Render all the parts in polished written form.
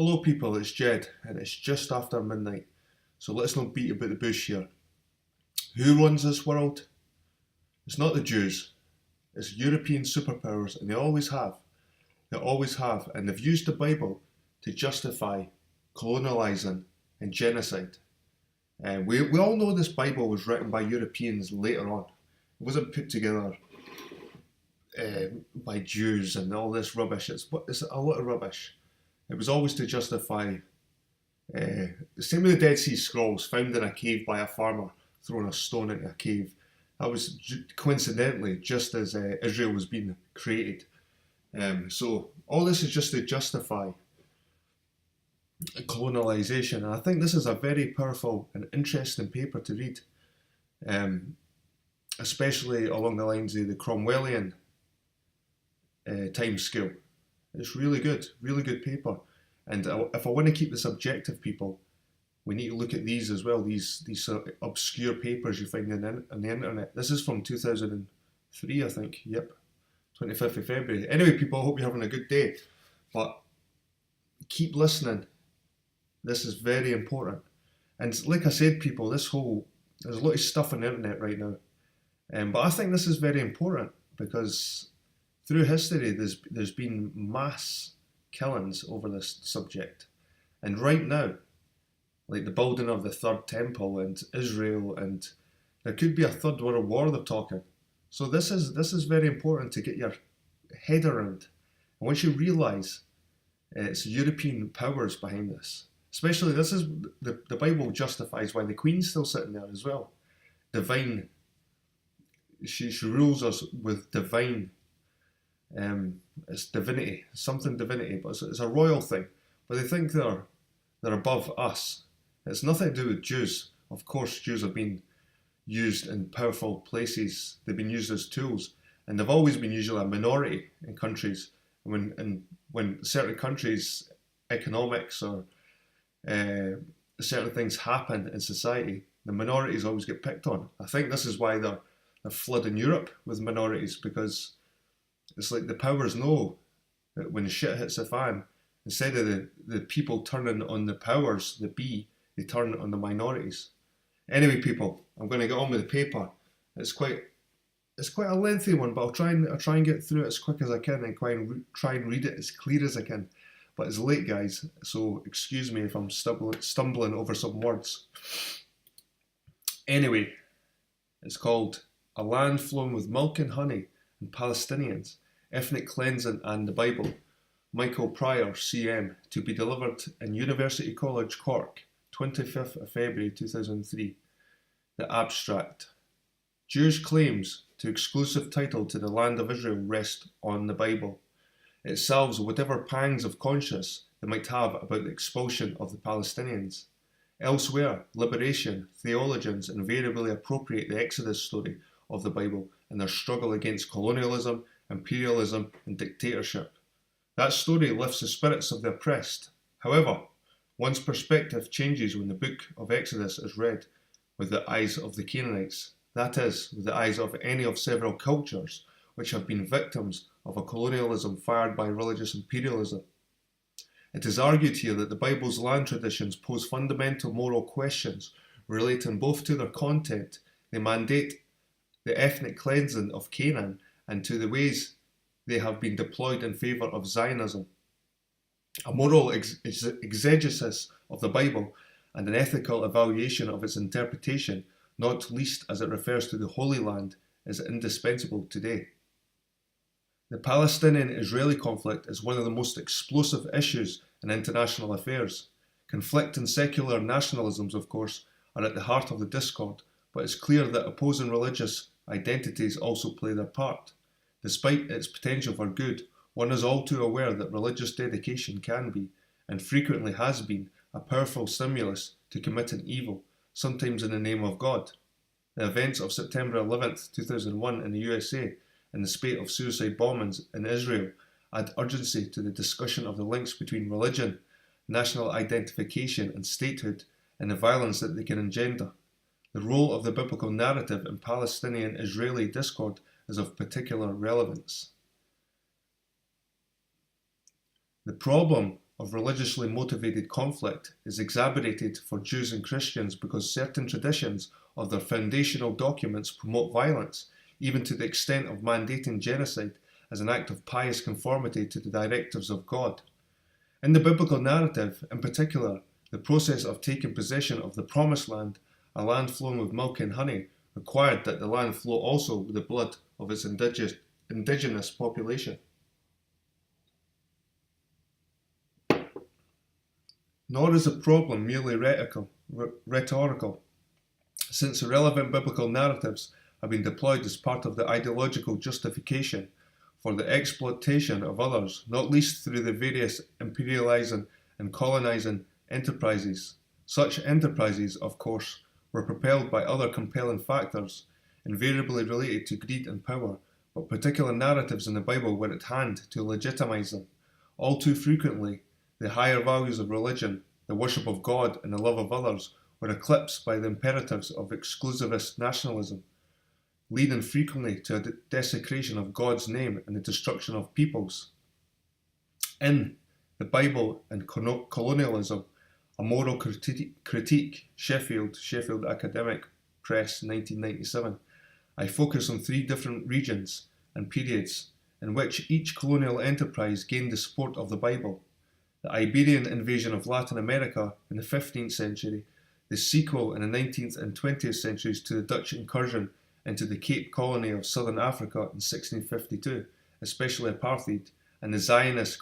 Hello people, it's Jed, and it's just after midnight, so let's not beat about the bush here. Who runs this world? It's not the Jews, it's European superpowers, and they always have. They always have, and they've used the Bible to justify colonialising and genocide. We all know this Bible was written by Europeans later on. It wasn't put together by Jews and all this rubbish. It's a lot of rubbish. It was always to justify, the same with the Dead Sea Scrolls, found in a cave by a farmer throwing a stone into a cave. That was coincidentally just as Israel was being created. So all this is just to justify colonialisation, and I think this is a very powerful and interesting paper to read, especially along the lines of the Cromwellian time scale. It's really good paper. And if I want to keep this objective, people, we need to look at these as well. These sort of obscure papers you find on the internet. This is from 2003, I think. Yep, 25th of February. Anyway, people, I hope you're having a good day. But keep listening. This is very important. And like I said, people, there's a lot of stuff on the internet right now. But I think this is very important because through history, there's been mass killings over this subject, and right now, like the building of the third temple and Israel, and there could be a third world war they're talking. So this is very important to get your head around. And once you realise it's European powers behind this, especially this is the Bible justifies why the Queen's still sitting there as well. Divine, she rules us with divine. It's divinity, something divinity, but it's a royal thing. But they think they're above us. It's nothing to do with Jews. Of course, Jews have been used in powerful places. They've been used as tools, and they've always been usually a minority in countries. When certain countries, economics or certain things happen in society, the minorities always get picked on. I think this is why they're flooding Europe with minorities, because it's like the powers know that when shit hits the fan, instead of the people turning on the powers, they turn on the minorities. Anyway, people, I'm going to get on with the paper. It's quite a lengthy one, but I'll try and get through it as quick as I can and try and read it as clear as I can. But it's late, guys, so excuse me if I'm stumbling over some words. Anyway, it's called A Land Flowing with Milk and Honey and Palestinians, Ethnic Cleansing and the Bible, Michael Pryor, CM, to be delivered in University College Cork, 25th of February 2003. The abstract. Jewish claims to exclusive title to the land of Israel rest on the Bible. It salves whatever pangs of conscience they might have about the expulsion of the Palestinians. Elsewhere, liberation theologians invariably appropriate the Exodus story of the Bible and their struggle against colonialism, imperialism and dictatorship. That story lifts the spirits of the oppressed. However, one's perspective changes when the book of Exodus is read with the eyes of the Cannanites, that is, with the eyes of any of several cultures which have been victims of a colonialism fired by religious imperialism. It is argued here that the Bible's land traditions pose fundamental moral questions relating both to their content, they mandate the ethnic cleansing of Canaan, and to the ways they have been deployed in favour of Zionism. A moral exegesis of the Bible and an ethical evaluation of its interpretation, not least as it refers to the Holy Land, is indispensable today. The Palestinian-Israeli conflict is one of the most explosive issues in international affairs. Conflict and secular nationalisms, of course, are at the heart of the discord, but it's clear that opposing religious identities also play their part. Despite its potential for good, one is all too aware that religious dedication can be, and frequently has been, a powerful stimulus to committing evil, sometimes in the name of God. The events of September 11th, 2001 in the USA and the spate of suicide bombings in Israel add urgency to the discussion of the links between religion, national identification and statehood, and the violence that they can engender. The role of the biblical narrative in Palestinian-Israeli discord is of particular relevance. The problem of religiously motivated conflict is exacerbated for Jews and Christians because certain traditions of their foundational documents promote violence, even to the extent of mandating genocide as an act of pious conformity to the directives of God. In the biblical narrative, in particular, the process of taking possession of the Promised Land, a land flowing with milk and honey, required that the land flow also with the blood of its indigenous population. Nor is the problem merely rhetorical, since irrelevant biblical narratives have been deployed as part of the ideological justification for the exploitation of others, not least through the various imperializing and colonizing enterprises. Such enterprises, of course, were propelled by other compelling factors, invariably related to greed and power, but particular narratives in the Bible were at hand to legitimize them. All too frequently, the higher values of religion, the worship of God and the love of others, were eclipsed by the imperatives of exclusivist nationalism, leading frequently to a desecration of God's name and the destruction of peoples. In The Bible and Colonialism, a Moral Critique, Sheffield Academic Press, 1997, I focus on 3 different regions and periods in which each colonial enterprise gained the support of the Bible. The Iberian invasion of Latin America in the 15th century, the sequel in the 19th and 20th centuries to the Dutch incursion into the Cape Colony of Southern Africa in 1652, especially apartheid, and the Zionist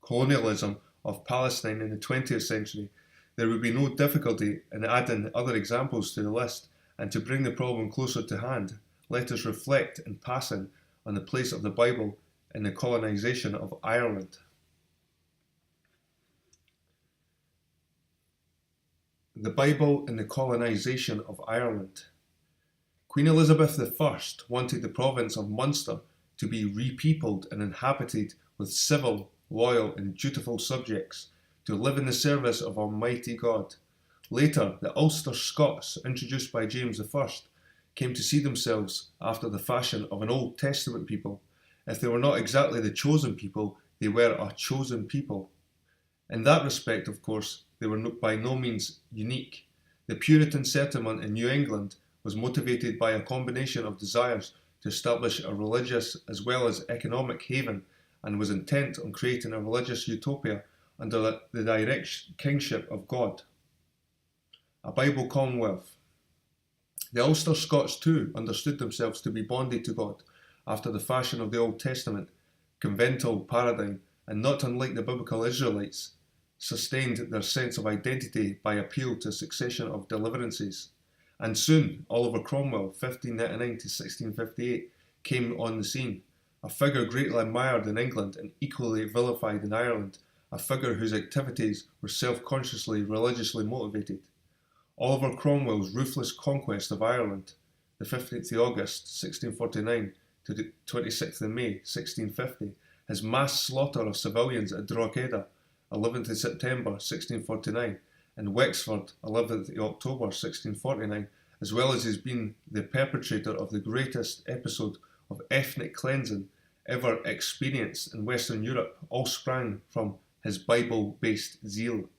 colonialism of Palestine in the 20th century, there would be no difficulty in adding other examples to the list, and to bring the problem closer to hand, let us reflect in passing on the place of the Bible in the colonization of Ireland. The Bible in the colonization of Ireland. Queen Elizabeth I wanted the province of Munster to be repeopled and inhabited with civil, loyal and dutiful subjects, to live in the service of Almighty God. Later, the Ulster Scots, introduced by James I, came to see themselves after the fashion of an Old Testament people. If they were not exactly the chosen people, they were a chosen people. In that respect, of course, they were by no means unique. The Puritan settlement in New England was motivated by a combination of desires to establish a religious as well as economic haven, and was intent on creating a religious utopia under the direct kingship of God. A Bible Commonwealth. The Ulster Scots too understood themselves to be bonded to God after the fashion of the Old Testament conventual paradigm, and not unlike the biblical Israelites, sustained their sense of identity by appeal to a succession of deliverances. And soon Oliver Cromwell, 1599 to 1658, came on the scene, a figure greatly admired in England and equally vilified in Ireland, a figure whose activities were self-consciously religiously motivated. Oliver Cromwell's ruthless conquest of Ireland, the 15th of August 1649 to the 26th of May 1650, his mass slaughter of civilians at Drogheda, 11th of September 1649, and Wexford, 11th of October 1649, as well as his being the perpetrator of the greatest episode of ethnic cleansing ever experienced in Western Europe, all sprang from his Bible-based zeal.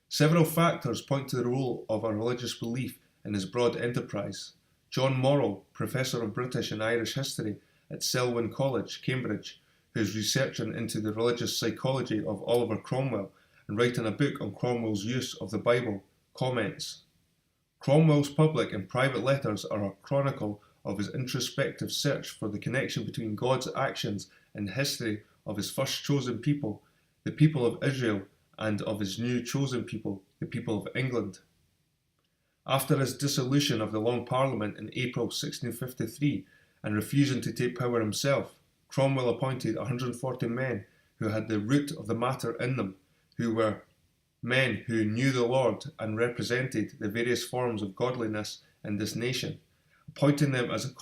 Several factors point to the role of a religious belief in his broad enterprise. John Morrell, Professor of British and Irish History at Selwyn College, Cambridge, who is researching into the religious psychology of Oliver Cromwell and writing a book on Cromwell's use of the Bible, comments, Cromwell's public and private letters are a chronicle of his introspective search for the connection between God's actions and the history of his first chosen people, the people of Israel, and of his new chosen people, the people of England. After his dissolution of the Long Parliament in April 1653 and refusing to take power himself, Cromwell appointed 140 men who had the root of the matter in them, who were men who knew the Lord and represented the various forms of godliness in this nation, appointing them as a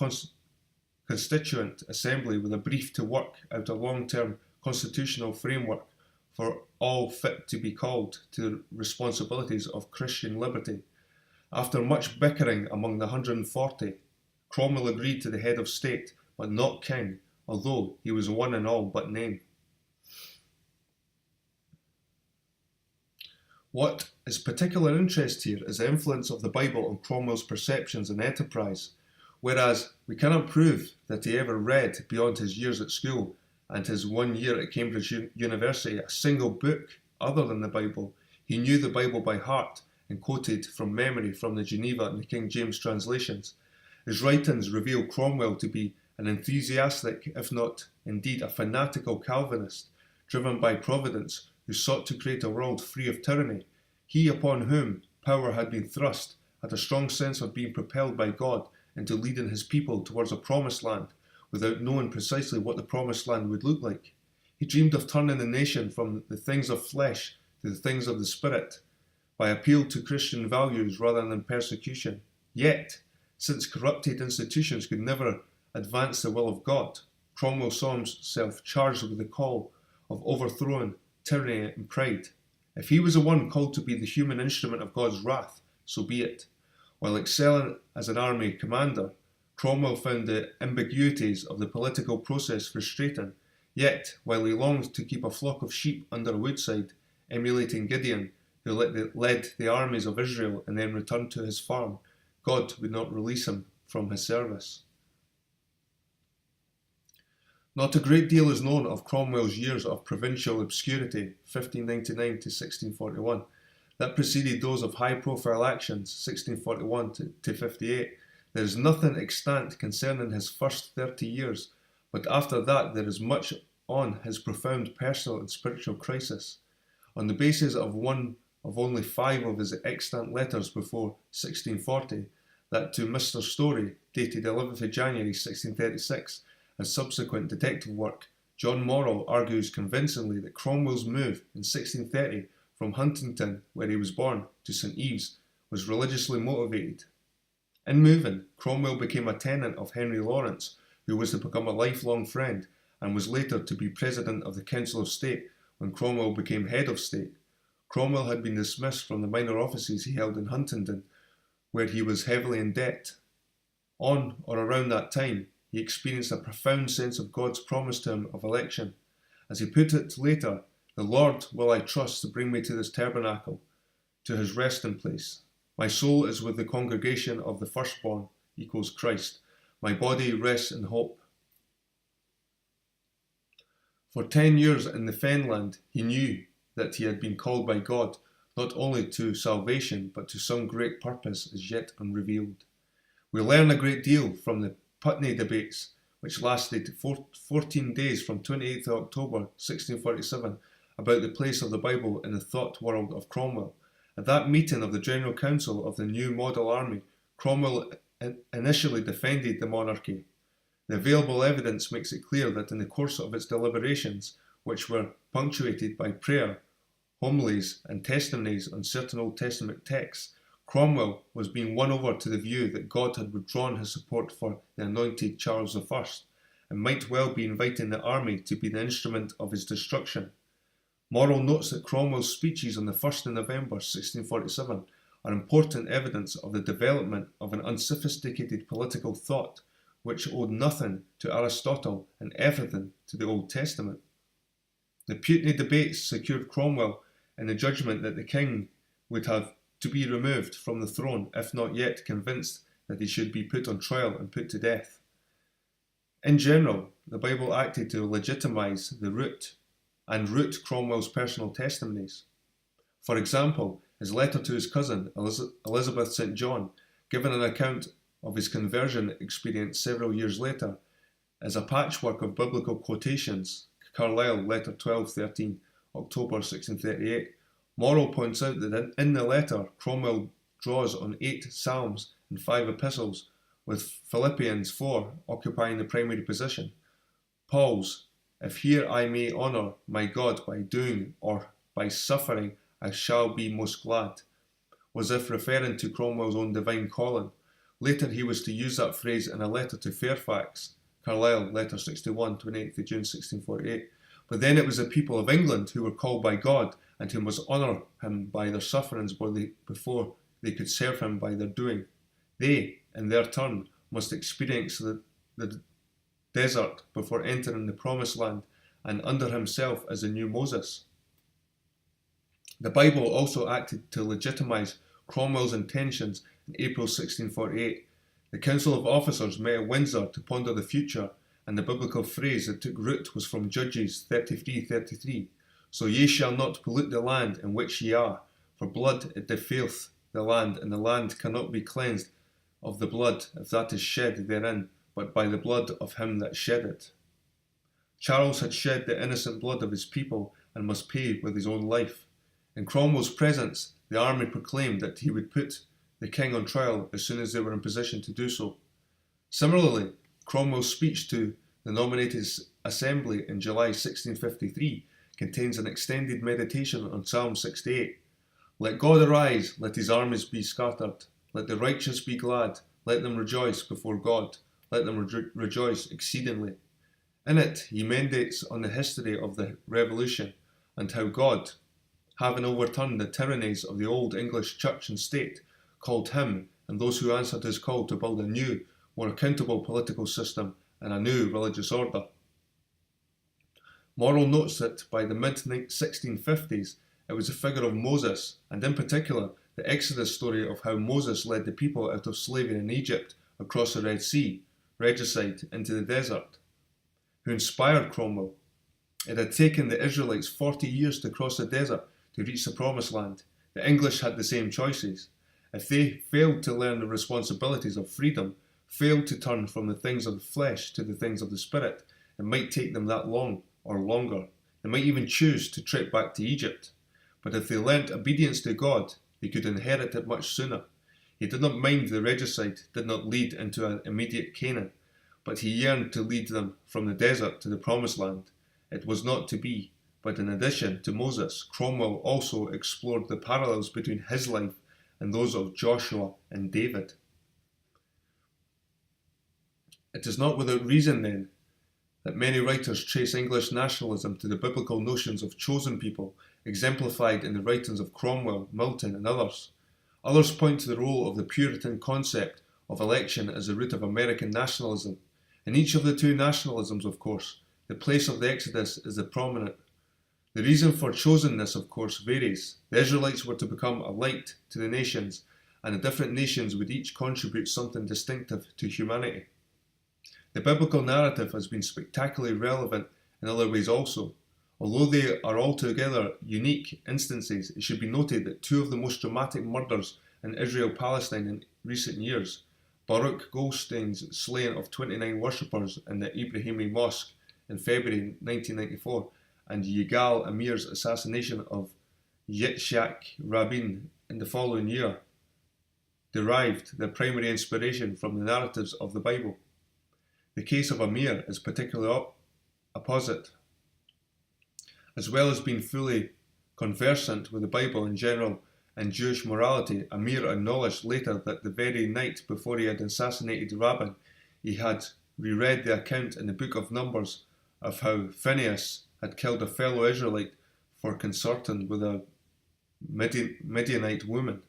constituent assembly with a brief to work out a long-term constitutional framework for all fit to be called to the responsibilities of Christian liberty. After much bickering among the 140, Cromwell agreed to the head of state, but not king, although he was one in all but name. What is particular interest here is the influence of the Bible on Cromwell's perceptions and enterprise, whereas we cannot prove that he ever read, beyond his years at school and his 1 year at Cambridge University, a single book other than the Bible. He knew the Bible by heart and quoted from memory from the Geneva and the King James translations. His writings reveal Cromwell to be an enthusiastic, if not indeed a fanatical Calvinist, driven by providence, who sought to create a world free of tyranny. He upon whom power had been thrust had a strong sense of being propelled by God into leading his people towards a promised land, without knowing precisely what the promised land would look like. He dreamed of turning the nation from the things of flesh to the things of the spirit, by appeal to Christian values rather than persecution. Yet, since corrupted institutions could never advance the will of God, Cromwell saw himself charged with the call of overthrowing tyranny and pride. If he was the one called to be the human instrument of God's wrath, so be it. While excelling as an army commander, Cromwell found the ambiguities of the political process frustrating. Yet, while he longed to keep a flock of sheep under a woodside, emulating Gideon, who led the armies of Israel and then returned to his farm, God would not release him from his service. Not a great deal is known of Cromwell's years of provincial obscurity, 1599 to 1641, that preceded those of high-profile actions, 1641 to 58. There is nothing extant concerning his first 30 years, but after that there is much on his profound personal and spiritual crisis. On the basis of one of only 5 of his extant letters before 1640, that to Mr. Story, dated 11th of January 1636, as subsequent detective work, John Morrell argues convincingly that Cromwell's move in 1630 from Huntingdon, where he was born, to St. Ives was religiously motivated. In moving, Cromwell became a tenant of Henry Lawrence, who was to become a lifelong friend and was later to be President of the Council of State when Cromwell became head of state. Cromwell had been dismissed from the minor offices he held in Huntingdon, where he was heavily in debt. On or around that time, he experienced a profound sense of God's promise to him of election. As he put it later, "The Lord will I trust to bring me to this tabernacle, to his resting place. My soul is with the congregation of the firstborn, equals Christ. My body rests in hope." For 10 years in the Fenland, he knew that he had been called by God not only to salvation, but to some great purpose as yet unrevealed. We learn a great deal from the Putney debates, which lasted 14 days from 28th October 1647, about the place of the Bible in the thought world of Cromwell. At that meeting of the General Council of the new model army, Cromwell initially defended the monarchy. The available evidence makes it clear that in the course of its deliberations, which were punctuated by prayer, homilies and testimonies on certain Old Testament texts, Cromwell was being won over to the view that God had withdrawn his support for the anointed Charles I, and might well be inviting the army to be the instrument of his destruction. Morrell notes that Cromwell's speeches on the 1st of November 1647 are important evidence of the development of an unsophisticated political thought, which owed nothing to Aristotle and everything to the Old Testament. The Putney debates secured Cromwell in the judgment that the king would have to be removed from the throne, if not yet convinced that he should be put on trial and put to death. In general, the Bible acted to legitimize the root Cromwell's personal testimonies. For example, his letter to his cousin, Elizabeth St. John, given an account of his conversion experience several years later, is a patchwork of biblical quotations. Carlyle, letter 1213, October 1638. Morrell points out that in the letter, Cromwell draws on 8 psalms and 5 epistles, with Philippians 4 occupying the primary position. Paul's, "If here I may honour my God by doing or by suffering, I shall be most glad," was if referring to Cromwell's own divine calling. Later he was to use that phrase in a letter to Fairfax, Carlyle, letter 61, 28th of June 1648. But then it was the people of England who were called by God and who must honour him by their sufferings before they could serve him by their doing. They, in their turn, must experience the desert before entering the promised land, and under himself as the new Moses. The Bible also acted to legitimise Cromwell's intentions in April 1648. The Council of Officers met at Windsor to ponder the future, and the biblical phrase that took root was from Judges 33:33. So ye shall not pollute the land in which ye are, for blood it defileth the land, and the land cannot be cleansed of the blood, if that is shed therein, but by the blood of him that shed it. Charles had shed the innocent blood of his people and must pay with his own life. In Cromwell's presence, the army proclaimed that he would put the king on trial as soon as they were in position to do so. Similarly, Cromwell's speech to the nominated assembly in July 1653 contains an extended meditation on Psalm 68. Let God arise, let his armies be scattered. Let the righteous be glad, let them rejoice before God, let them rejoice exceedingly. In it, he meditates on the history of the Revolution and how God, having overturned the tyrannies of the old English church and state, called him and those who answered his call to build a new, more accountable political system and a new religious order. Morrill notes that by the mid-1650s, it was the figure of Moses, and in particular, the Exodus story of how Moses led the people out of slavery in Egypt across the Red Sea, regicide, into the desert, who inspired Cromwell. It had taken the Israelites 40 years to cross the desert to reach the Promised Land. The English had the same choices. If they failed to learn the responsibilities of freedom, failed to turn from the things of the flesh to the things of the spirit, it might take them that long or longer. They might even choose to trek back to Egypt. But if they learnt obedience to God, they could inherit it much sooner. He did not mind the regicide did not lead into an immediate Canaan, but he yearned to lead them from the desert to the Promised Land. It was not to be, but in addition to Moses, Cromwell also explored the parallels between his life and those of Joshua and David. It is not without reason, then, that many writers trace English nationalism to the biblical notions of chosen people, exemplified in the writings of Cromwell, Milton, and others. Others point to the role of the Puritan concept of election as the root of American nationalism. In each of the two nationalisms, of course, the place of the Exodus is the prominent. The reason for chosenness, of course, varies. The Israelites were to become a light to the nations, and the different nations would each contribute something distinctive to humanity. The biblical narrative has been spectacularly relevant in other ways also. Although they are altogether unique instances, it should be noted that two of the most dramatic murders in Israel-Palestine in recent years, Baruch Goldstein's slaying of 29 worshippers in the Ibrahimi Mosque in February 1994, and Yigal Amir's assassination of Yitzhak Rabin in the following year, derived their primary inspiration from the narratives of the Bible. The case of Amir is particularly opposite. As well as being fully conversant with the Bible in general and Jewish morality, Amir acknowledged later that the very night before he had assassinated Rabin, he had reread the account in the book of Numbers of how Phinehas had killed a fellow Israelite for consorting with a Midianite woman.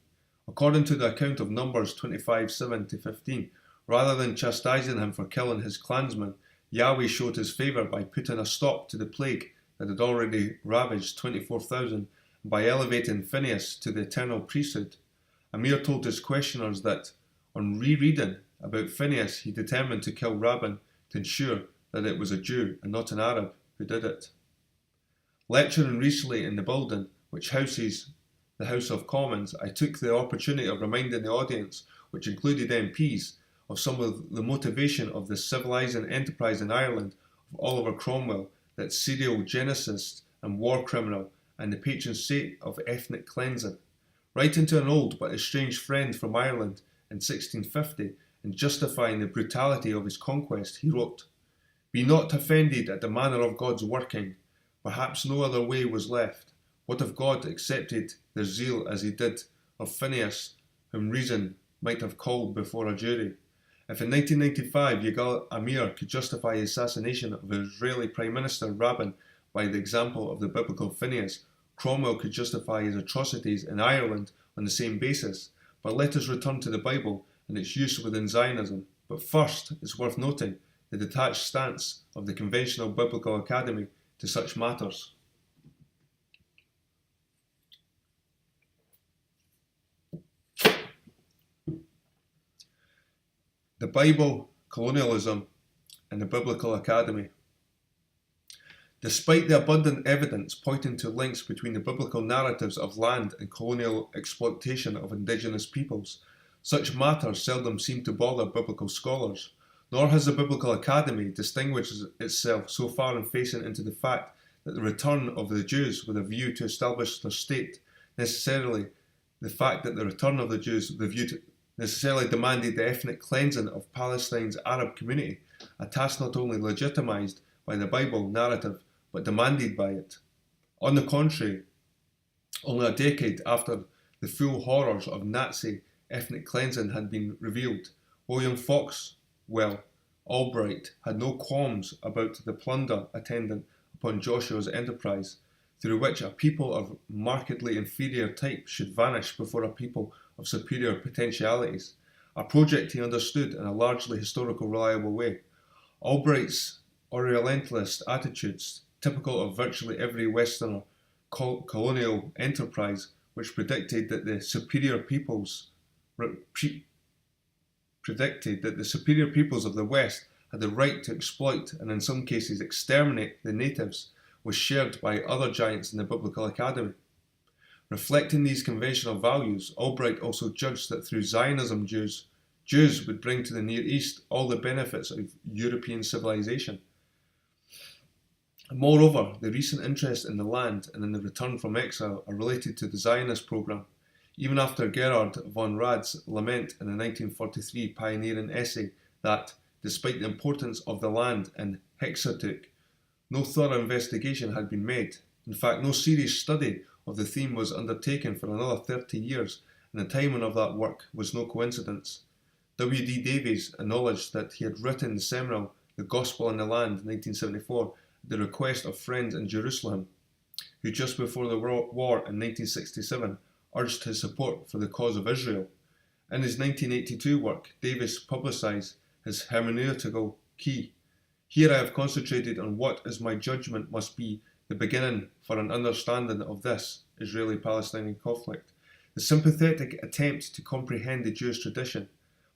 According to the account of Numbers 25:7-15, rather than chastising him for killing his clansmen, Yahweh showed his favour by putting a stop to the plague that had already ravaged 24,000, and by elevating Phinehas to the eternal priesthood. Amir told his questioners that, on rereading about Phinehas, he determined to kill Rabin to ensure that it was a Jew and not an Arab who did it. Lecturing recently in the building which houses the House of Commons, I took the opportunity of reminding the audience, which included MPs, of some of the motivation of the civilising enterprise in Ireland of Oliver Cromwell, that serial genicist and war criminal and the patron saint of ethnic cleansing. Writing to an old but estranged friend from Ireland in 1650 and justifying the brutality of his conquest, he wrote, "Be not offended at the manner of God's working. Perhaps no other way was left. What if God accepted their zeal as he did of Phinehas, whom reason might have called before a jury? If in 1995 Yigal Amir could justify the assassination of Israeli Prime Minister Rabin by the example of the biblical Phinehas, Cromwell could justify his atrocities in Ireland on the same basis. But let us return to the Bible and its use within Zionism. But first, it's worth noting the detached stance of the conventional Biblical Academy to such matters. The Bible, Colonialism, and the Biblical Academy. Despite the abundant evidence pointing to links between the biblical narratives of land and colonial exploitation of indigenous peoples, such matters seldom seem to bother biblical scholars, nor has the Biblical Academy distinguished itself so far in facing into the fact that the return of the Jews with a view to establish their state necessarily demanded the ethnic cleansing of Palestine's Arab community, a task not only legitimised by the Bible narrative but demanded by it. On the contrary, only a decade after the full horrors of Nazi ethnic cleansing had been revealed, William Foxwell Albright had no qualms about the plunder attendant upon Joshua's enterprise, through which a people of markedly inferior type should vanish before a people of superior potentialities, a project he understood in a largely historical, reliable way. Albright's Orientalist attitudes, typical of virtually every Western colonial enterprise, which predicted that the superior peoples of the West had the right to exploit and in some cases exterminate the natives, was shared by other giants in the Biblical Academy. Reflecting these conventional values, Albright also judged that through Zionism Jews would bring to the Near East all the benefits of European civilization. Moreover, the recent interest in the land and in the return from exile are related to the Zionist program, even after Gerhard von Rad's lament in the 1943 pioneering essay that, despite the importance of the land in Hexateuch, no thorough investigation had been made. In fact, no serious study of the theme was undertaken for another 30 years, and the timing of that work was no coincidence. W. D. Davies acknowledged that he had written the seminal The Gospel in the Land in 1974 at the request of friends in Jerusalem, who just before the war in 1967 urged his support for the cause of Israel. In his 1982 work, Davies publicised his hermeneutical key. Here I have concentrated on what, as my judgment must be, the beginning for an understanding of this Israeli-Palestinian conflict, the sympathetic attempt to comprehend the Jewish tradition.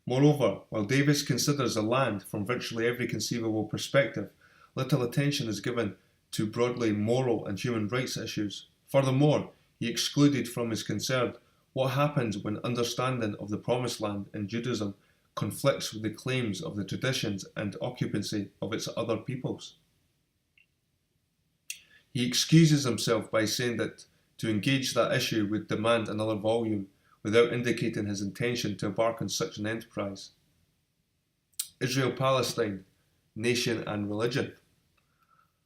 Moreover, while Davies considers the land from virtually every conceivable perspective, little attention is given to broadly moral and human rights issues. Furthermore, he excluded from his concern what happens when understanding of the Promised Land in Judaism conflicts with the claims of the traditions and occupancy of its other peoples. He excuses himself by saying that to engage that issue would demand another volume, without indicating his intention to embark on such an enterprise. Israel-Palestine, Nation and Religion.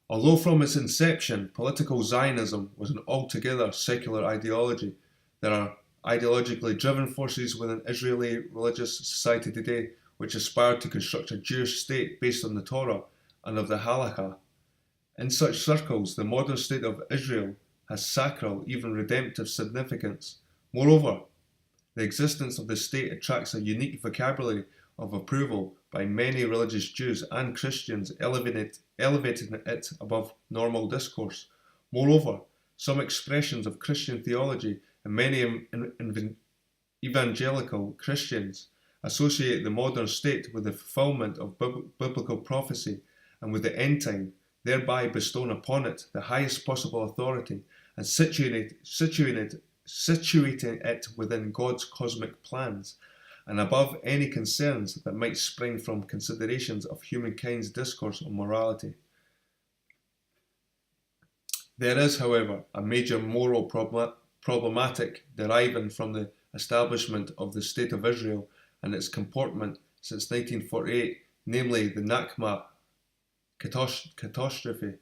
Although from its inception, political Zionism was an altogether secular ideology, there are ideologically driven forces within Israeli religious society today which aspire to construct a Jewish state based on the Torah and of the Halakha. In such circles, the modern state of Israel has sacral, even redemptive significance. Moreover, the existence of the state attracts a unique vocabulary of approval by many religious Jews and Christians, elevating it above normal discourse. Moreover, some expressions of Christian theology and many evangelical Christians associate the modern state with the fulfillment of biblical prophecy and with the end time, thereby bestowing upon it the highest possible authority and situating it within God's cosmic plans, and above any concerns that might spring from considerations of humankind's discourse on morality. There is, however, a major moral problematic deriving from the establishment of the State of Israel and its comportment since 1948, namely the Nakba catastrophe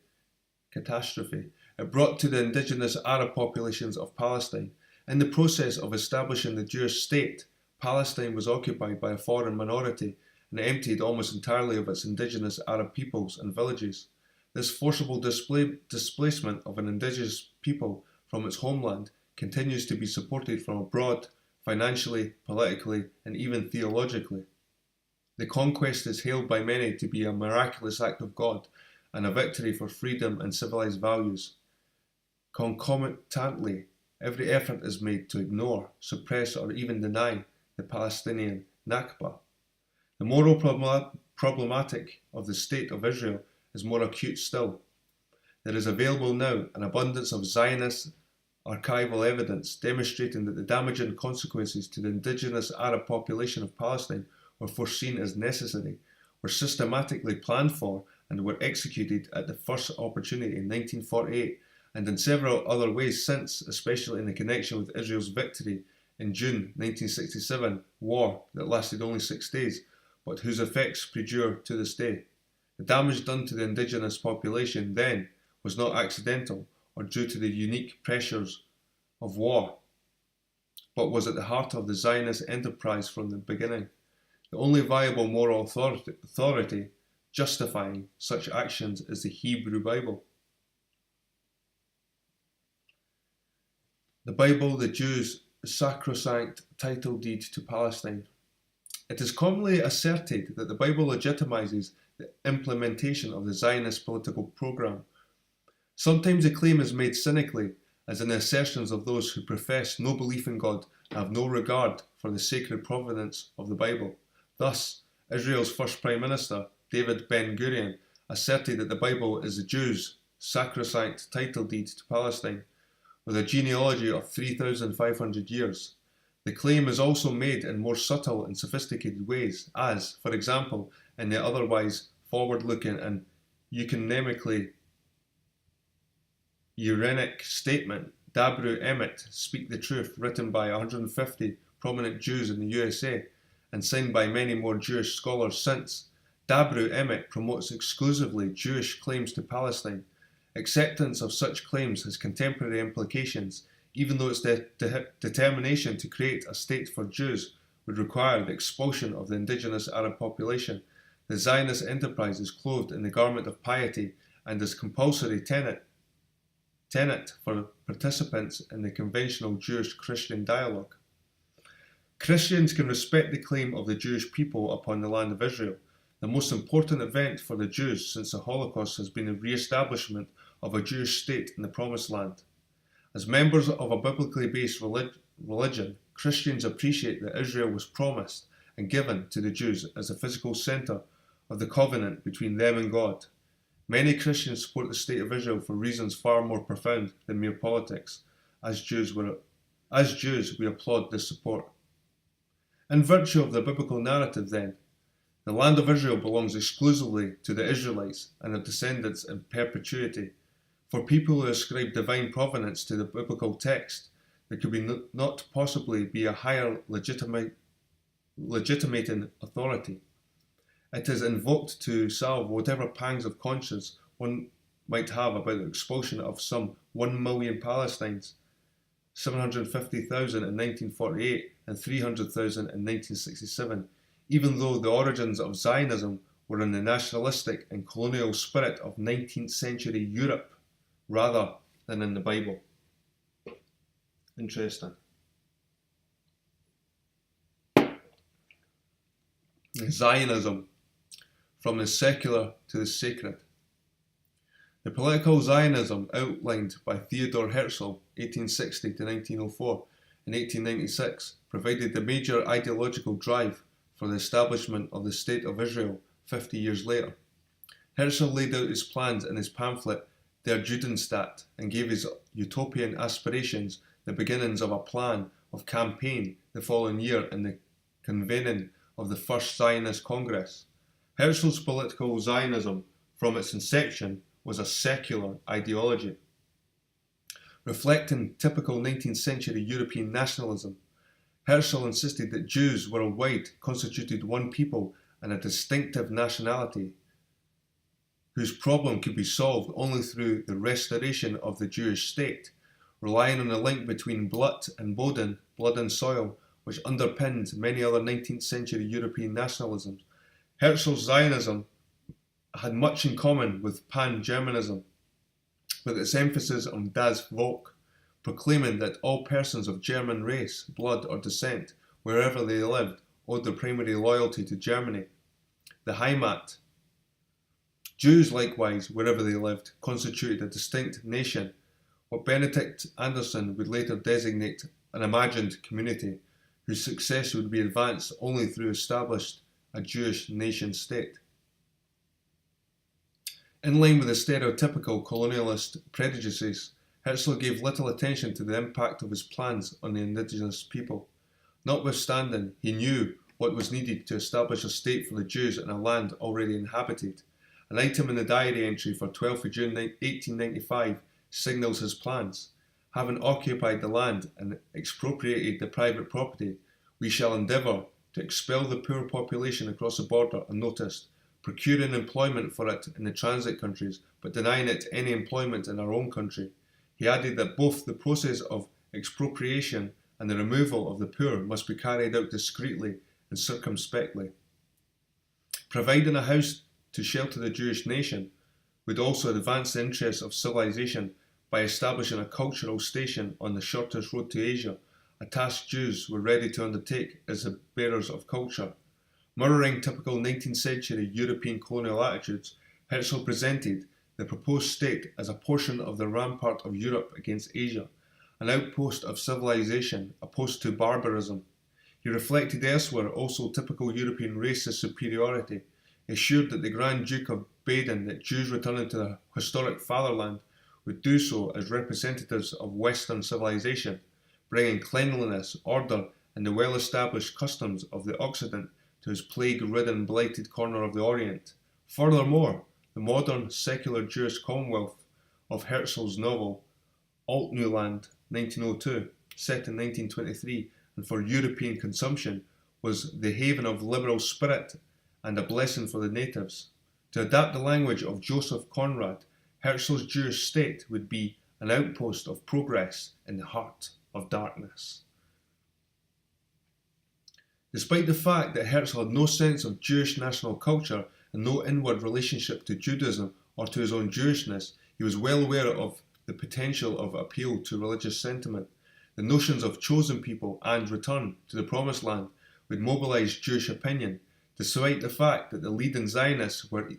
it brought to the indigenous Arab populations of Palestine. In the process of establishing the Jewish state, Palestine was occupied by a foreign minority and emptied almost entirely of its indigenous Arab peoples and villages. This forcible displacement of an indigenous people from its homeland continues to be supported from abroad, financially, politically, and even theologically. The conquest is hailed by many to be a miraculous act of God and a victory for freedom and civilized values. Concomitantly, every effort is made to ignore, suppress, or even deny the Palestinian Nakba. The moral problematic of the State of Israel is more acute still. There is available now an abundance of Zionist archival evidence demonstrating that the damaging consequences to the indigenous Arab population of Palestine were foreseen as necessary, were systematically planned for, and were executed at the first opportunity in 1948 and in several other ways since, especially in the connection with Israel's victory in June 1967 war that lasted only 6 days, but whose effects perdure to this day. The damage done to the indigenous population then was not accidental or due to the unique pressures of war, but was at the heart of the Zionist enterprise from the beginning. The only viable moral authority justifying such actions is the Hebrew Bible. The Bible, the Jews' sacrosanct title deed to Palestine. It is commonly asserted that the Bible legitimizes the implementation of the Zionist political program. Sometimes the claim is made cynically, as in the assertions of those who profess no belief in God and have no regard for the sacred providence of the Bible. Thus, Israel's first Prime Minister, David Ben-Gurion, asserted that the Bible is the Jews' sacrosanct title deed to Palestine, with a genealogy of 3,500 years. The claim is also made in more subtle and sophisticated ways, as, for example, in the otherwise forward-looking and euconomically Uranic statement, Dabru Emet, Speak the Truth, written by 150 prominent Jews in the USA and signed by many more Jewish scholars since. Dabru Emet promotes exclusively Jewish claims to Palestine. Acceptance of such claims has contemporary implications, even though its determination to create a state for Jews would require the expulsion of the indigenous Arab population. The Zionist enterprise is clothed in the garment of piety and is compulsory tenet for participants in the conventional Jewish-Christian dialogue. Christians can respect the claim of the Jewish people upon the land of Israel. The most important event for the Jews since the Holocaust has been the re-establishment of a Jewish state in the Promised Land. As members of a biblically based religion, Christians appreciate that Israel was promised and given to the Jews as a physical centre of the covenant between them and God. Many Christians support the State of Israel for reasons far more profound than mere politics. As Jews, we applaud this support. In virtue of the biblical narrative, then, the land of Israel belongs exclusively to the Israelites and their descendants in perpetuity. For people who ascribe divine providence to the biblical text, there could not possibly be a higher legitimating authority. It is invoked to salve whatever pangs of conscience one might have about the expulsion of some 1 million Palestinians, 750,000 in 1948 and 300,000 in 1967, even though the origins of Zionism were in the nationalistic and colonial spirit of 19th century Europe rather than in the Bible. Interesting. Zionism, from the secular to the sacred. The political Zionism outlined by Theodor Herzl, 1860 to 1904, in 1896, provided the major ideological drive for the establishment of the State of Israel 50 years later. Herzl laid out his plans in his pamphlet Der Judenstaat and gave his utopian aspirations the beginnings of a plan of campaign the following year in the convening of the First Zionist Congress. Herzl's political Zionism, from its inception, was a secular ideology. Reflecting typical 19th century European nationalism, Herzl insisted that Jews worldwide constituted one people and a distinctive nationality whose problem could be solved only through the restoration of the Jewish state, relying on the link between Blut and Boden, blood and soil, which underpinned many other 19th century European nationalisms. Herzl's Zionism had much in common with Pan-Germanism, with its emphasis on Das Volk, proclaiming that all persons of German race, blood or descent, wherever they lived, owed their primary loyalty to Germany. The Heimat. Jews, likewise, wherever they lived, constituted a distinct nation, what Benedict Anderson would later designate an imagined community, whose success would be advanced only through established a Jewish nation-state. In line with his stereotypical colonialist prejudices, Herzl gave little attention to the impact of his plans on the indigenous people. Notwithstanding, he knew what was needed to establish a state for the Jews in a land already inhabited. An item in the diary entry for 12th of June 1895 signals his plans. Having occupied the land and expropriated the private property, we shall endeavour to expel the poor population across the border unnoticed, procuring employment for it in the transit countries, but denying it any employment in our own country. He added that both the process of expropriation and the removal of the poor must be carried out discreetly and circumspectly. Providing a house to shelter the Jewish nation would also advance the interests of civilization by establishing a cultural station on the shortest road to Asia, a task Jews were ready to undertake as the bearers of culture. Mirroring typical 19th century European colonial attitudes, Herzl presented the proposed state as a portion of the rampart of Europe against Asia, an outpost of civilization opposed to barbarism. He reflected elsewhere also typical European racist superiority, assured that the Grand Duke of Baden that Jews returning to their historic fatherland would do so as representatives of Western civilization, bringing cleanliness, order, and the well-established customs of the Occident to his plague-ridden, blighted corner of the Orient. Furthermore, the modern secular Jewish Commonwealth of Herzl's novel Alt-Neuland, 1902, set in 1923, and for European consumption, was the haven of liberal spirit and a blessing for the natives. To adapt the language of Joseph Conrad, Herzl's Jewish state would be an outpost of progress in the heart of darkness. Despite the fact that Herzl had no sense of Jewish national culture and no inward relationship to Judaism or to his own Jewishness, he was well aware of the potential of appeal to religious sentiment. The notions of chosen people and return to the Promised Land would mobilize Jewish opinion, despite the fact that the leading Zionists were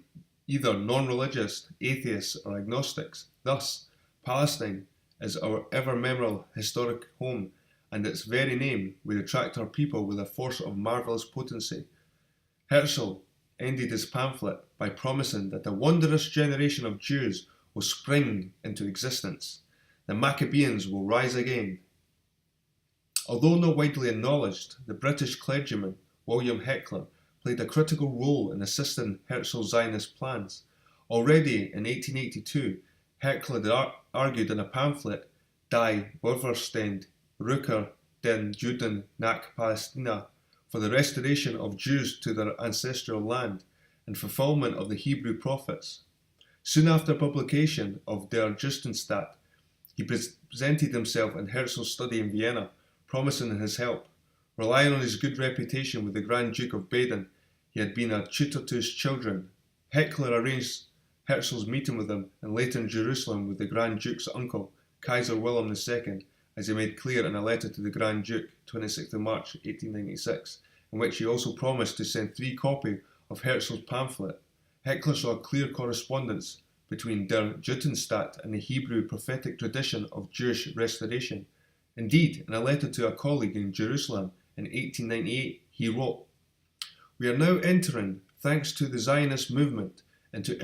either non-religious, atheists, or agnostics. Thus, Palestine is our ever-memorable historic home, and its very name would attract our people with a force of marvellous potency. Herzl ended his pamphlet by promising that a wondrous generation of Jews will spring into existence. The Maccabeans will rise again. Although not widely acknowledged, the British clergyman William Heckler played a critical role in assisting Herzl's Zionist plans. Already in 1882, Heckler had argued in a pamphlet, Die Wohlverstand Rückkehr den Juden nach Palästina, for the restoration of Jews to their ancestral land and fulfillment of the Hebrew prophets. Soon after publication of Der Judenstaat, he presented himself in Herzl's study in Vienna, promising his help. Relying on his good reputation with the Grand Duke of Baden, he had been a tutor to his children. Heckler arranged Herzl's meeting with him and later in Jerusalem with the Grand Duke's uncle, Kaiser Wilhelm II, as he made clear in a letter to the Grand Duke, 26th of March 1896, in which he also promised to send 3 copies of Herzl's pamphlet. Heckler saw a clear correspondence between Der Judenstaat and the Hebrew prophetic tradition of Jewish restoration. Indeed, in a letter to a colleague in Jerusalem in 1898, he wrote, "We are now entering, thanks to the Zionist movement, into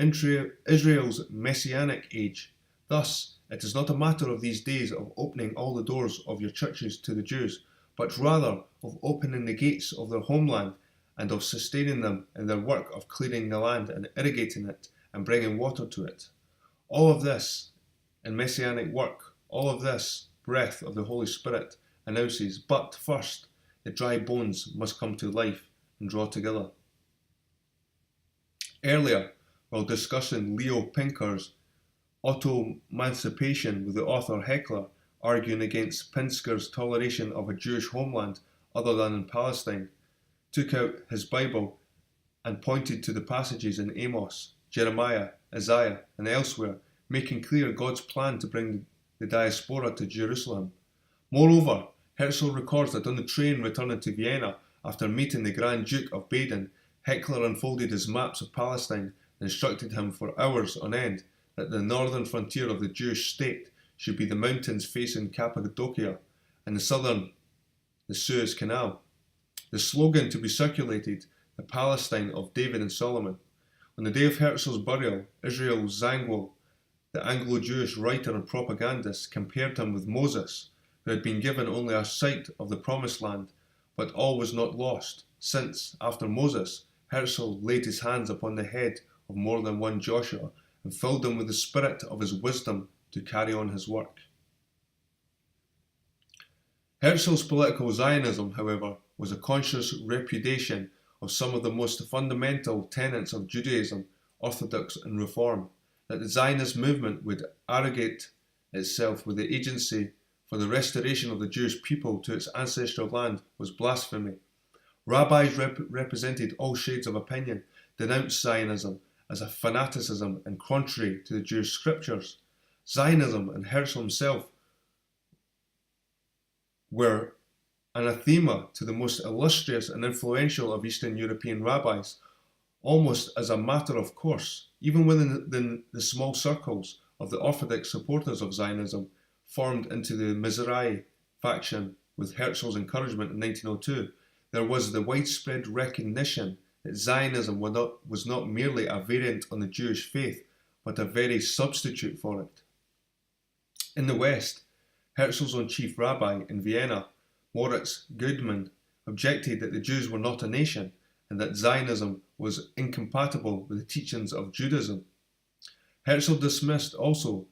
Israel's messianic age. Thus, it is not a matter of these days of opening all the doors of your churches to the Jews, but rather of opening the gates of their homeland and of sustaining them in their work of clearing the land and irrigating it and bringing water to it. All of this in messianic work, all of this breath of the Holy Spirit announces, but first the dry bones must come to life and draw together." Earlier, while discussing Leo Pinker's Autoemancipation with the author Heckler, arguing against Pinsker's toleration of a Jewish homeland other than in Palestine, took out his Bible and pointed to the passages in Amos, Jeremiah, Isaiah, and elsewhere, making clear God's plan to bring the diaspora to Jerusalem. Moreover, Herzl records that on the train returning to Vienna after meeting the Grand Duke of Baden, Heckler unfolded his maps of Palestine and instructed him for hours on end that the northern frontier of the Jewish state should be the mountains facing Cappadocia and the southern, the Suez Canal. The slogan to be circulated, the Palestine of David and Solomon. On the day of Herzl's burial, Israel Zangwill, the Anglo-Jewish writer and propagandist, compared him with Moses, who had been given only a sight of the Promised Land, but all was not lost, since, after Moses, Herzl laid his hands upon the head of more than one Joshua and filled him with the spirit of his wisdom to carry on his work. Herzl's political Zionism, however, was a conscious repudiation of some of the most fundamental tenets of Judaism, Orthodox and Reform. That the Zionist movement would arrogate itself with the agency for the restoration of the Jewish people to its ancestral land was blasphemy. Rabbis represented all shades of opinion, denounced Zionism as a fanaticism and contrary to the Jewish scriptures. Zionism and Herzl himself were anathema to the most illustrious and influential of Eastern European rabbis, almost as a matter of course, even within the small circles of the Orthodox supporters of Zionism formed into the Mizrahi faction with Herzl's encouragement in 1902. There was the widespread recognition that Zionism was not merely a variant on the Jewish faith, but a very substitute for it. In the West, Herzl's own chief rabbi in Vienna, Moritz Goodman, objected that the Jews were not a nation and that Zionism was incompatible with the teachings of Judaism. Herzl dismissed also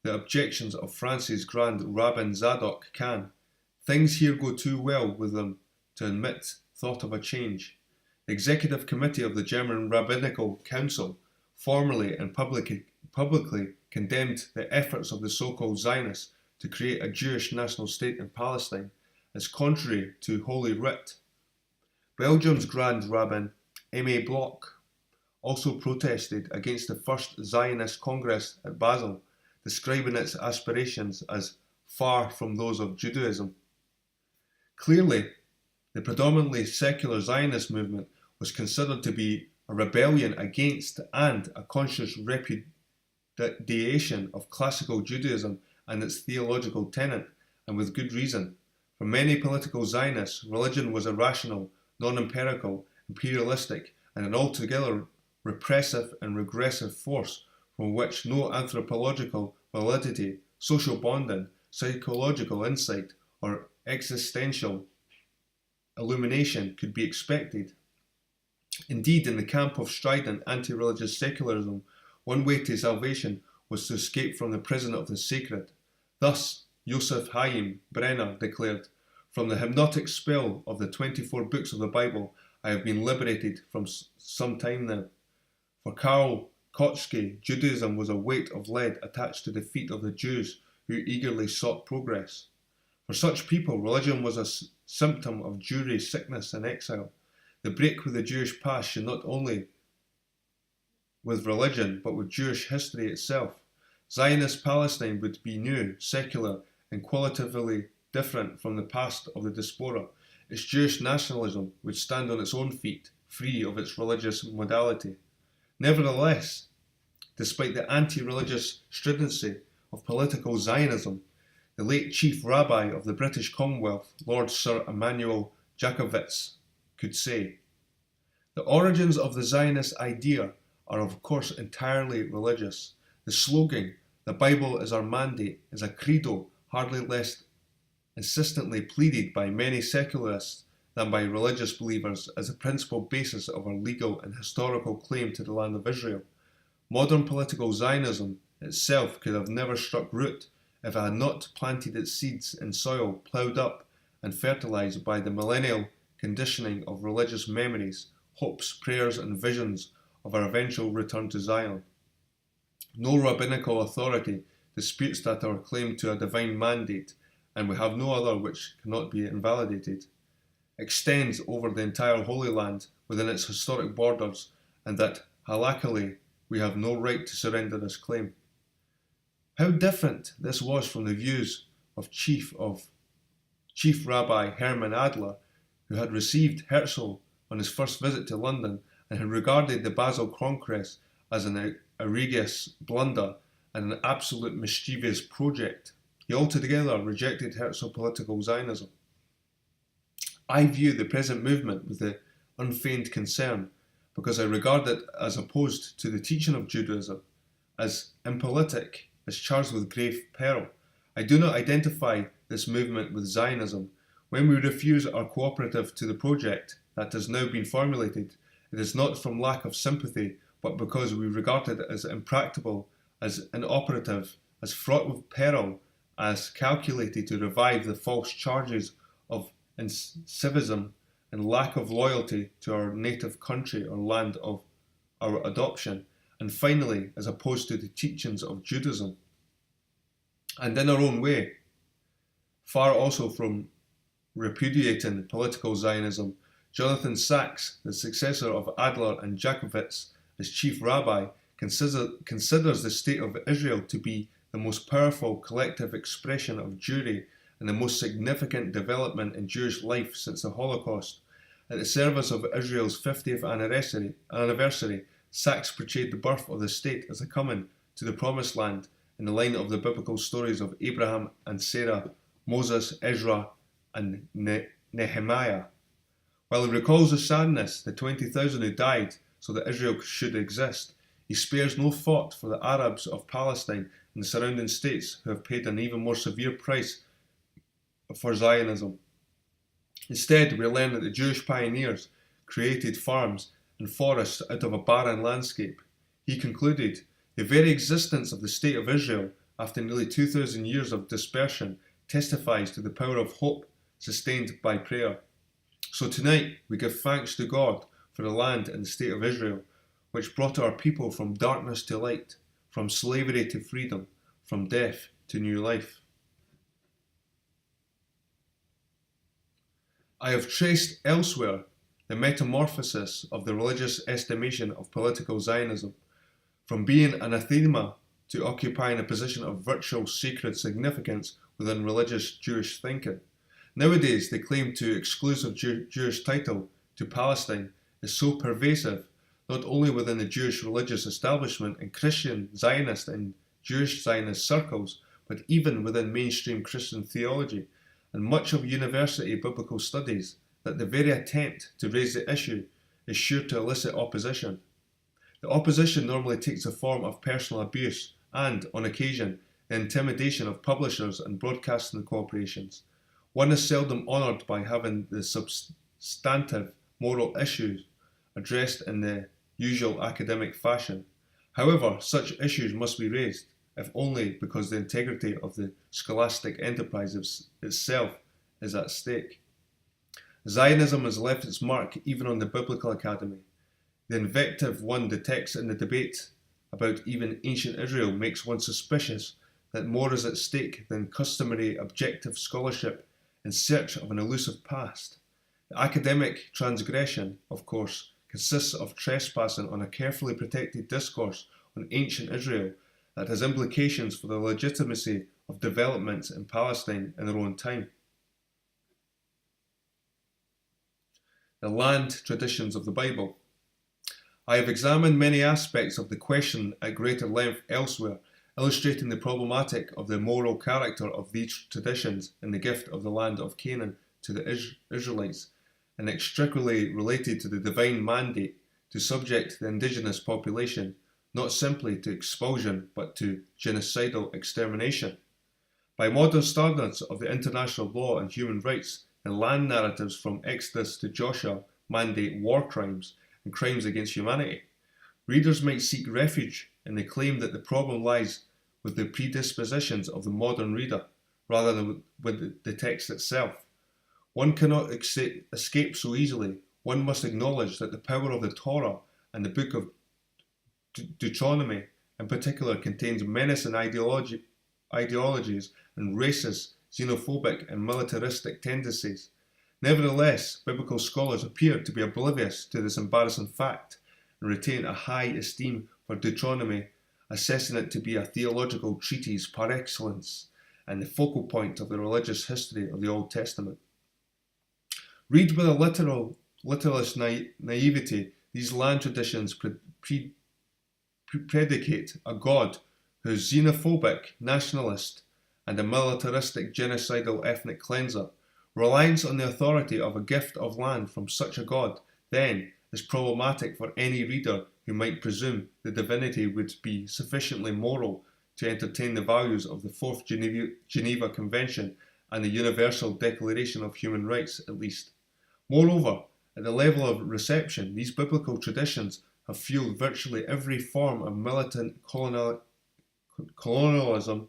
the objections of France's Grand Rabbin Zadok Khan. Things here go too well with them to admit thought of a change. The executive committee of the German Rabbinical Council formally and publicly condemned the efforts of the so-called Zionists to create a Jewish national state in Palestine as contrary to Holy Writ. Belgium's Grand Rabbin M.A. Bloch also protested against the First Zionist Congress at Basel, describing its aspirations as far from those of Judaism. Clearly, the predominantly secular Zionist movement was considered to be a rebellion against and a conscious repudiation of classical Judaism and its theological tenet, and with good reason. For many political Zionists, religion was irrational, non-empirical, imperialistic, and an altogether repressive and regressive force from which no anthropological validity, social bonding, psychological insight, or existential illumination could be expected. Indeed, in the camp of strident anti-religious secularism, one way to salvation was to escape from the prison of the sacred. Thus, Joseph Chaim Brenner declared, "From the hypnotic spell of the 24 books of the Bible, I have been liberated from some time now." For Karl Kotzky, Judaism was a weight of lead attached to the feet of the Jews who eagerly sought progress. For such people, religion was a symptom of Jewry sickness and exile. The break with the Jewish past should not only with religion, but with Jewish history itself. Zionist Palestine would be new, secular, and qualitatively different from the past of the diaspora. Its Jewish nationalism would stand on its own feet, free of its religious modality. Nevertheless, despite the anti-religious stridency of political Zionism, the late chief rabbi of the British Commonwealth, Lord Sir Emanuel Jakowitz, could say, "The origins of the Zionist idea are of course entirely religious. The slogan, 'The Bible is our mandate,' is a credo hardly less insistently pleaded by many secularists than by religious believers as the principal basis of our legal and historical claim to the land of Israel. Modern political Zionism itself could have never struck root if it had not planted its seeds in soil ploughed up and fertilized by the millennial conditioning of religious memories, hopes, prayers and visions of our eventual return to Zion. No rabbinical authority disputes that our claim to a divine mandate, and we have no other which cannot be invalidated, extends over the entire Holy Land within its historic borders, and that halakhically we have no right to surrender this claim." How different this was from the views of Chief Rabbi Herman Adler, who had received Herzl on his first visit to London and had regarded the Basel Congress as an egregious blunder and an absolute mischievous project. He altogether rejected Herzl political Zionism. "I view the present movement with the unfeigned concern, because I regard it as opposed to the teaching of Judaism, as impolitic, as charged with grave peril. I do not identify this movement with Zionism. When we refuse our cooperative to the project that has now been formulated, it is not from lack of sympathy, but because we regard it as impracticable, as inoperative, as fraught with peril, as calculated to revive the false charges of incivism and lack of loyalty to our native country or land of our adoption, and finally, as opposed to the teachings of Judaism. And in our own way, far also from repudiating political Zionism, Jonathan Sacks, the successor of Adler and Jacobitz as chief rabbi, considers the state of Israel to be the most powerful collective expression of Jewry and the most significant development in Jewish life since the Holocaust. At the service of Israel's 50th anniversary, Sacks portrayed the birth of the state as a coming to the Promised Land in the line of the biblical stories of Abraham and Sarah, Moses, Ezra, and Nehemiah. While he recalls the sadness, the 20,000 who died so that Israel should exist, he spares no thought for the Arabs of Palestine and the surrounding states who have paid an even more severe price for Zionism. Instead, we learn that the Jewish pioneers created farms and forests out of a barren landscape. He concluded, the very existence of the State of Israel, after nearly 2,000 years of dispersion, testifies to the power of hope sustained by prayer. So tonight, we give thanks to God for the land and the State of Israel, which brought our people from darkness to light, from slavery to freedom, from death to new life. I have traced elsewhere the metamorphosis of the religious estimation of political Zionism, from being anathema to occupying a position of virtual sacred significance within religious Jewish thinking. Nowadays, the claim to exclusive Jewish title to Palestine is so pervasive, not only within the Jewish religious establishment and Christian Zionist and Jewish Zionist circles, but even within mainstream Christian theology and much of university biblical studies, that the very attempt to raise the issue is sure to elicit opposition. The opposition normally takes the form of personal abuse and, on occasion, the intimidation of publishers and broadcasting corporations. One is seldom honoured by having the substantive moral issues addressed in the usual academic fashion. However, such issues must be raised, if only because the integrity of the scholastic enterprise itself is at stake. Zionism has left its mark even on the Biblical Academy. The invective one detects in the debate about even ancient Israel makes one suspicious that more is at stake than customary objective scholarship in search of an elusive past. The academic transgression, of course, consists of trespassing on a carefully protected discourse on ancient Israel that has implications for the legitimacy of developments in Palestine in their own time. The land traditions of the Bible. I have examined many aspects of the question at greater length elsewhere, illustrating the problematic of the moral character of these traditions in the gift of the land of Canaan to the Israelites, and inextricably related to the divine mandate to subject the indigenous population not simply to expulsion but to genocidal extermination. By modern standards of the international law and human rights, the land narratives from Exodus to Joshua mandate war crimes and crimes against humanity. Readers might seek refuge in the claim that the problem lies with the predispositions of the modern reader rather than with the text itself. One cannot escape so easily. One must acknowledge that the power of the Torah and the book of Deuteronomy in particular contains menacing ideologies and racist, xenophobic and militaristic tendencies. Nevertheless, biblical scholars appear to be oblivious to this embarrassing fact and retain a high esteem for Deuteronomy, assessing it to be a theological treatise par excellence and the focal point of the religious history of the Old Testament. Read with a literalist naivety these land traditions predicate a God who is xenophobic, nationalist, and a militaristic genocidal ethnic cleanser. Reliance on the authority of a gift of land from such a God then is problematic for any reader who might presume the divinity would be sufficiently moral to entertain the values of the Fourth Geneva Convention and the Universal Declaration of Human Rights, at least. Moreover, at the level of reception, these biblical traditions have fueled virtually every form of militant colonialism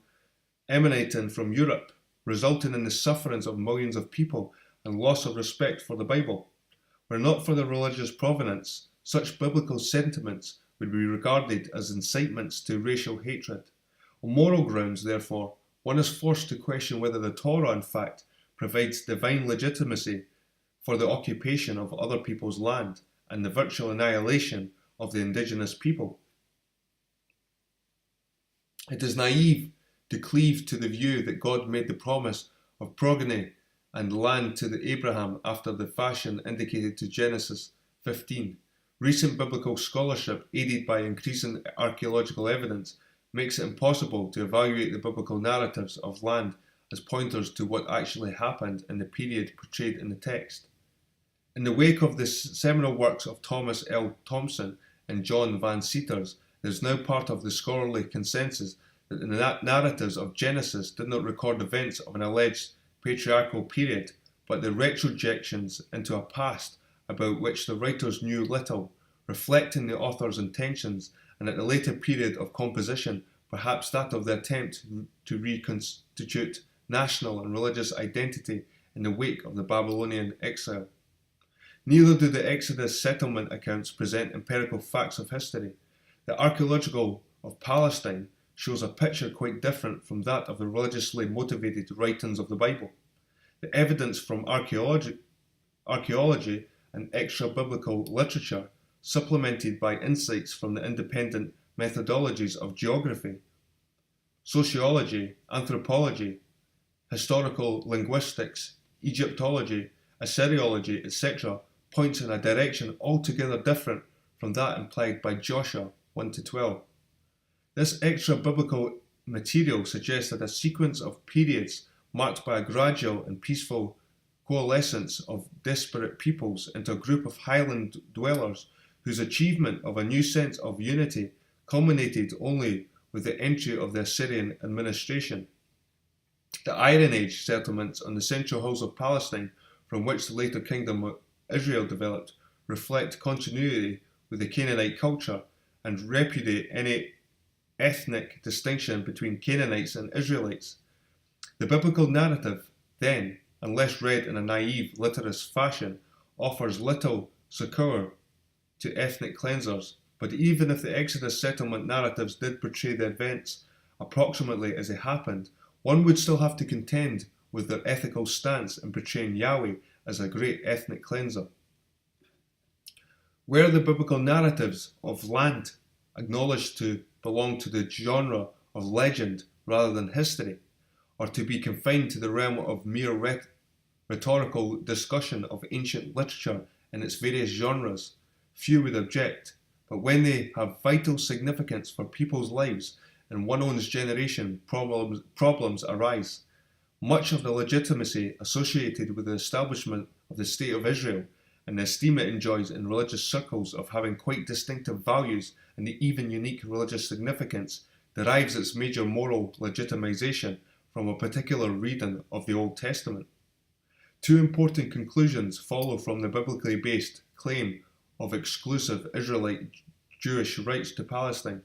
emanating from Europe, resulting in the sufferings of millions of people and loss of respect for the Bible. Were not for the religious provenance, such biblical sentiments would be regarded as incitements to racial hatred. On moral grounds, therefore, one is forced to question whether the Torah, in fact, provides divine legitimacy for the occupation of other people's land and the virtual annihilation of the indigenous people. It is naive to cleave to the view that God made the promise of progeny and land to the Abraham after the fashion indicated to Genesis 15. Recent biblical scholarship, aided by increasing archaeological evidence, makes it impossible to evaluate the biblical narratives of land as pointers to what actually happened in the period portrayed in the text. In the wake of the seminal works of Thomas L. Thompson and John Van Seters, it is now part of the scholarly consensus that the narratives of Genesis did not record events of an alleged patriarchal period, but the retrojections into a past about which the writers knew little, reflecting the author's intentions, and at the later period of composition, perhaps that of the attempt to reconstitute national and religious identity in the wake of the Babylonian exile. Neither do the Exodus settlement accounts present empirical facts of history. The archaeological of Palestine shows a picture quite different from that of the religiously motivated writings of the Bible. The evidence from archaeology and extra-biblical literature, supplemented by insights from the independent methodologies of geography, sociology, anthropology, historical linguistics, Egyptology, Assyriology, etc., points in a direction altogether different from that implied by Joshua 1-12. This extra-biblical material suggests that a sequence of periods marked by a gradual and peaceful coalescence of disparate peoples into a group of highland dwellers whose achievement of a new sense of unity culminated only with the entry of the Assyrian administration. The Iron Age settlements on the central hills of Palestine, from which the later kingdom of Israel developed, reflect continuity with the Canaanite culture and repudiate any ethnic distinction between Canaanites and Israelites. The biblical narrative, then, unless read in a naive, literist fashion, offers little succour to ethnic cleansers, but even if the Exodus settlement narratives did portray the events approximately as they happened, one would still have to contend with their ethical stance in portraying Yahweh as a great ethnic cleanser. Were the biblical narratives of land acknowledged to belong to the genre of legend rather than history, or to be confined to the realm of mere rhetorical discussion of ancient literature in its various genres, few would object, but when they have vital significance for people's lives and one own's generation, problems arise. Much of the legitimacy associated with the establishment of the State of Israel and the esteem it enjoys in religious circles of having quite distinctive values and even unique religious significance derives its major moral legitimization from a particular reading of the Old Testament. Two important conclusions follow from the biblically based claim of exclusive Israelite Jewish rights to Palestine.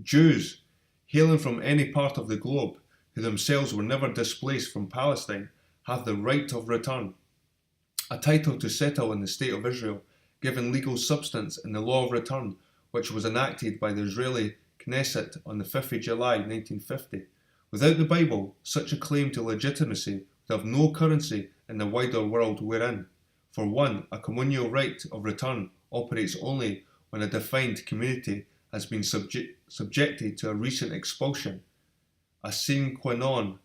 Jews, hailing from any part of the globe, who themselves were never displaced from Palestine, have the right of return, a title to settle in the State of Israel, given legal substance in the law of return, which was enacted by the Israeli Knesset on the 5th of July 1950. Without the Bible, such a claim to legitimacy would have no currency in the wider world we're in. For one, a communal right of return operates only when a defined community has been subjected to a recent expulsion, a sine qua non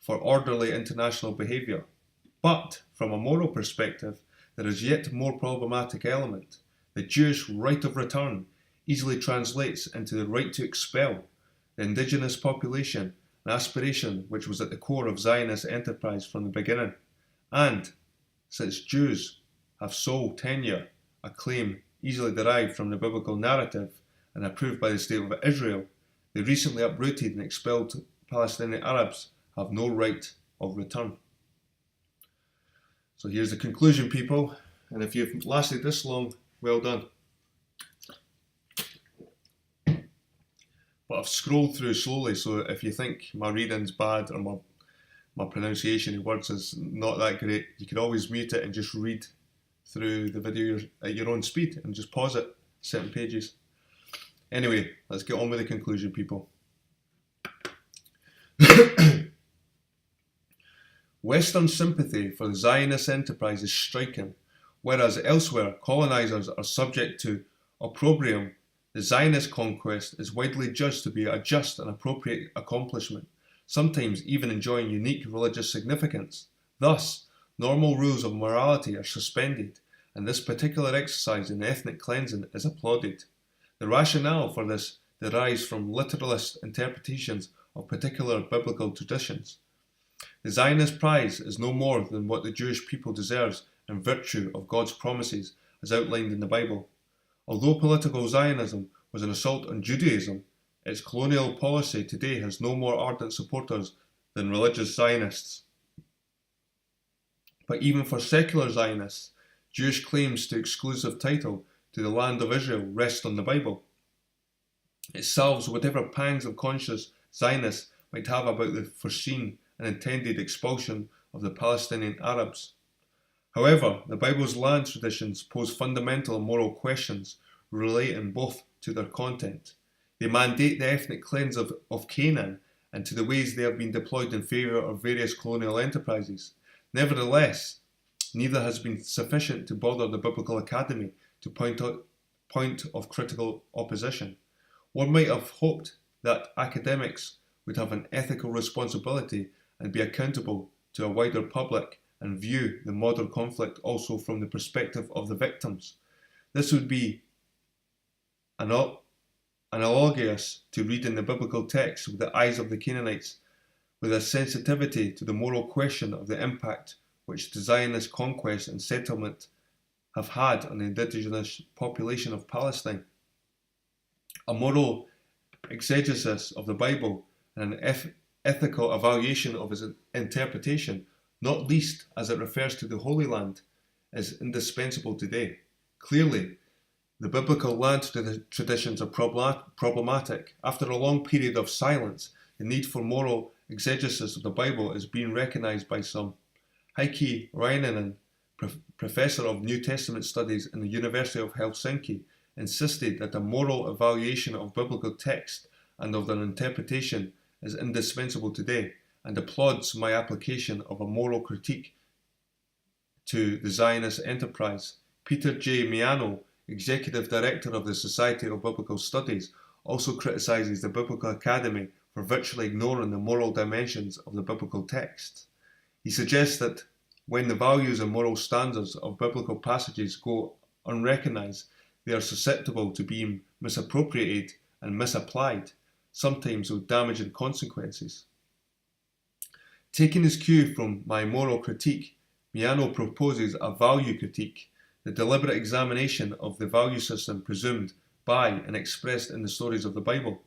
for orderly international behaviour. But, from a moral perspective, there is yet a more problematic element. The Jewish right of return easily translates into the right to expel the indigenous population, an aspiration which was at the core of Zionist enterprise from the beginning. And, since Jews have sole tenure, a claim easily derived from the biblical narrative and approved by the State of Israel, the recently uprooted and expelled Palestinian Arabs have no right of return. So here's the conclusion, people, and if you've lasted this long, well done. But I've scrolled through slowly, so if you think my reading's bad or my pronunciation of words is not that great, you can always mute it and just read through the video at your own speed and just pause it, certain pages. Anyway, let's get on with the conclusion, people. Western sympathy for the Zionist enterprise is striking. Whereas elsewhere, colonizers are subject to opprobrium, the Zionist conquest is widely judged to be a just and appropriate accomplishment, sometimes even enjoying unique religious significance. Thus, normal rules of morality are suspended, and this particular exercise in ethnic cleansing is applauded. The rationale for this derives from literalist interpretations of particular biblical traditions. The Zionist prize is no more than what the Jewish people deserves in virtue of God's promises as outlined in the Bible. Although political Zionism was an assault on Judaism, its colonial policy today has no more ardent supporters than religious Zionists. But even for secular Zionists, Jewish claims to exclusive title to the land of Israel rest on the Bible. It salves whatever pangs of conscience Zionists might have about the foreseen and intended expulsion of the Palestinian Arabs. However, the Bible's land traditions pose fundamental and moral questions relating both to their content. They mandate the ethnic cleanse of Canaan and to the ways they have been deployed in favour of various colonial enterprises. Nevertheless, neither has been sufficient to bother the Biblical Academy to point of critical opposition. One might have hoped that academics would have an ethical responsibility and be accountable to a wider public and view the modern conflict also from the perspective of the victims. This would be analogous to reading the biblical text with the eyes of the Cannanites, with a sensitivity to the moral question of the impact which the Zionist conquest and settlement have had on the indigenous population of Palestine. A moral exegesis of the Bible and an ethical evaluation of its interpretation, not least as it refers to the Holy Land, is indispensable today. Clearly, the biblical land traditions are problematic. After a long period of silence, the need for moral exegesis of the Bible is being recognised by some. Heikki Rainanen, professor of New Testament studies in the University of Helsinki, insisted that a moral evaluation of biblical text and of their interpretation is indispensable today, and applauds my application of a moral critique to the Zionist enterprise. Peter J. Miano, Executive Director of the Society of Biblical Studies, also criticises the Biblical Academy for virtually ignoring the moral dimensions of the biblical text. He suggests that when the values and moral standards of biblical passages go unrecognised, they are susceptible to being misappropriated and misapplied, sometimes with damaging consequences. Taking his cue from my moral critique, Miano proposes a value critique, the deliberate examination of the value system presumed by and expressed in the stories of the Bible.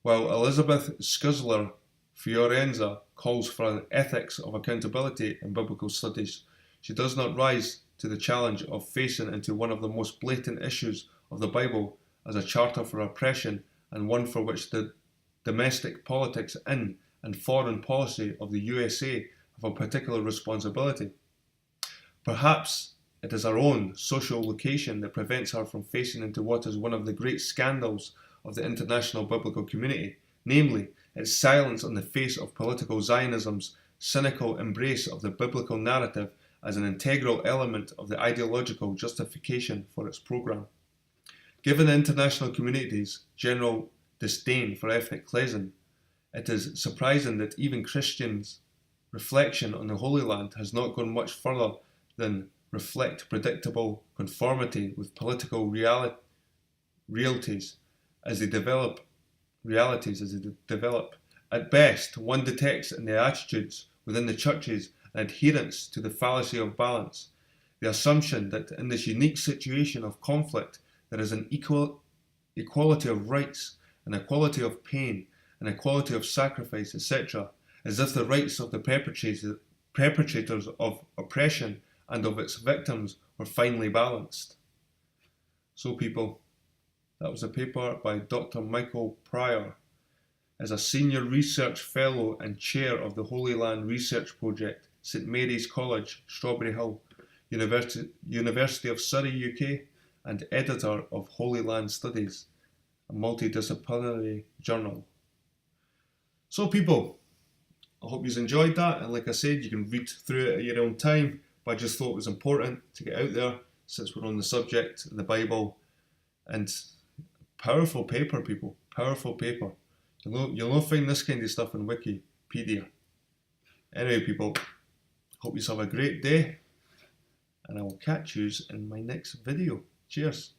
While Elizabeth Schussler Fiorenza calls for an ethics of accountability in biblical studies, she does not rise to the challenge of facing into one of the most blatant issues of the Bible as a charter for oppression and one for which the domestic politics in and foreign policy of the USA have a particular responsibility. Perhaps it is our own social location that prevents her from facing into what is one of the great scandals of the international biblical community, namely its silence on the face of political Zionism's cynical embrace of the biblical narrative as an integral element of the ideological justification for its program. Given the international community's general disdain for ethnic cleansing, it is surprising that even Christians' reflection on the Holy Land has not gone much further than reflect predictable conformity with political realities as they develop. At best, one detects in the attitudes within the churches an adherence to the fallacy of balance. The assumption that in this unique situation of conflict there is an equality of rights, an equality of pain, an equality of sacrifice, etc., as if the rights of the perpetrators of oppression and of its victims were finely balanced. So people, that was a paper by Dr. Michael Pryor. As a senior research fellow and chair of the Holy Land Research Project, St Mary's College, Strawberry Hill, University of Surrey, UK, and editor of Holy Land Studies, a multidisciplinary journal. So people, I hope you enjoyed that, and like I said, you can read through it at your own time, but I just thought it was important to get out there since we're on the subject of the Bible. And powerful paper, people, powerful paper. You'll not find this kind of stuff in Wikipedia. Anyway, people, hope you have a great day, and I will catch you in my next video. Cheers.